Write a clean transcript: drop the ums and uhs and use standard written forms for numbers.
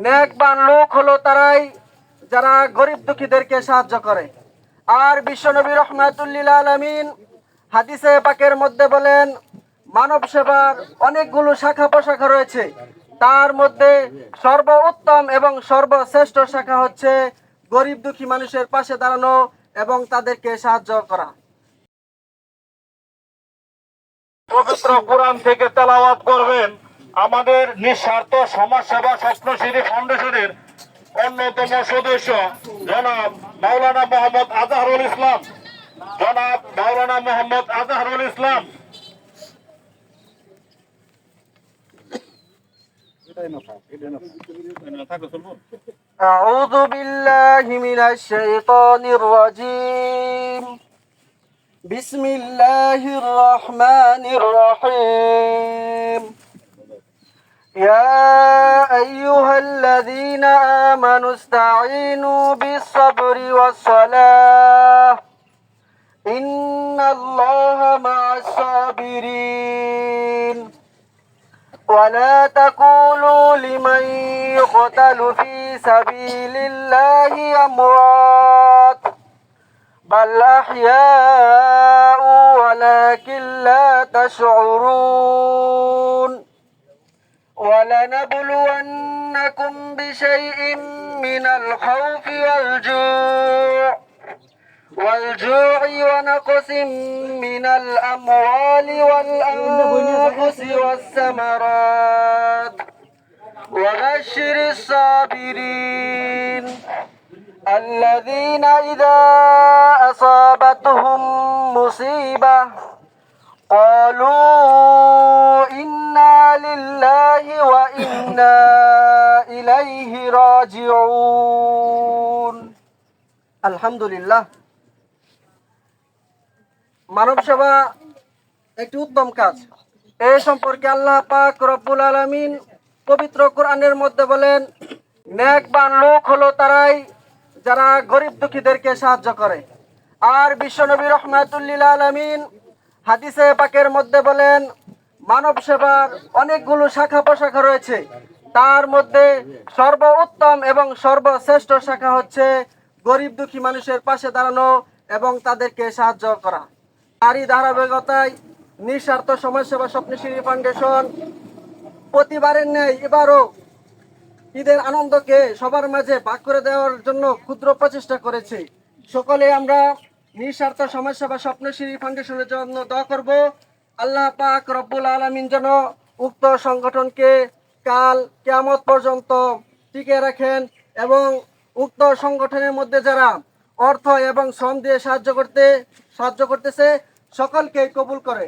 নেকবান লোক হলো তারাই যারা গরিব দুঃখীদেরকে সাহায্য করে। আর বিশ্বনবী রহমাতুল্লিল আলামিন হাদিসে পাকের মধ্যে বলেন, মানব সেবার অনেকগুলো শাখা প্রশাখা রয়েছে, তার মধ্যে সর্বোত্তম এবং সর্বশ্রেষ্ঠ শাখা হচ্ছে গরিব দুঃখী মানুষের পাশে দাঁড়ানো এবং তাদেরকে সাহায্য করা। পবিত্র কোরআন থেকে তেলাওয়াত করবেন আমাদের নিঃস্বার্থ সমাজসেবা স্বপ্নশ্রী ফাউন্ডেশনের অন্যতম সদস্য জনাব মাওলানা মোহাম্মদ আজহারুল ইসলাম। জনাব মাওলানা মোহাম্মদ আজহারুল ইসলাম। أعوذ بالله من الشيطان الرجيم. بسم الله الرحمن الرحيم. يا أيها الذين آمنوا استعينوا بالصبر والصلاة إن الله مع الصابرين. ولا تقولوا لمن يقتل في سبيل الله أموات بل أحياء ولكن لا تشعرون. ولنبلونكم بشيء من الخوف والجوع ونقص من الأموال والأنفس والثمرات وبشر الصابرين الذين إذا أصابتهم مصيبة قالوا إنا لله وإنا إليه راجعون. الحمد لله. মানব সেবা একটি উত্তম কাজ। এই সম্পর্কে আল্লাহ পাক রব্বুল আলামিন পবিত্র কোরআনের মধ্যে বলেন, নেকবান লোক হলো তারাই যারা গরিব দুঃখীদেরকে সাহায্য করে। আর বিশ্বনবী রহমাতুল্লিল আলামিন হাদিসে পাকের মধ্যে বলেন, মানব সেবার অনেকগুলো শাখা প্রশাখা রয়েছে, তার মধ্যে সর্বোত্তম এবং সর্বশ্রেষ্ঠ শাখা হচ্ছে গরিব দুঃখী মানুষের পাশে দাঁড়ানো এবং তাদেরকে সাহায্য করা। তারই ধারাবাহিকতায় নিঃস্বার্থ সমাজসেবা স্বপ্নশ্রী ফাউন্ডেশন প্রতিবারের ন্যায় এবারও ঈদের আনন্দকে সবার মাঝে ভাগ করে দেওয়ার জন্য ক্ষুদ্র প্রচেষ্টা করেছে। সকলে আমরা নিঃস্বার্থ সমাজসেবা স্বপ্নশ্রী ফাউন্ডেশনের জন্য দোয়া করব। আল্লাহ পাক রব্বুল আলামিন যেন উক্ত সংগঠনকে কাল কিয়ামত পর্যন্ত টিকে রাখেন এবং উক্ত সংগঠনের মধ্যে যারা অর্থ এবং শ্রম দিয়ে সাহায্য করতেছে সকলকে কবুল করে।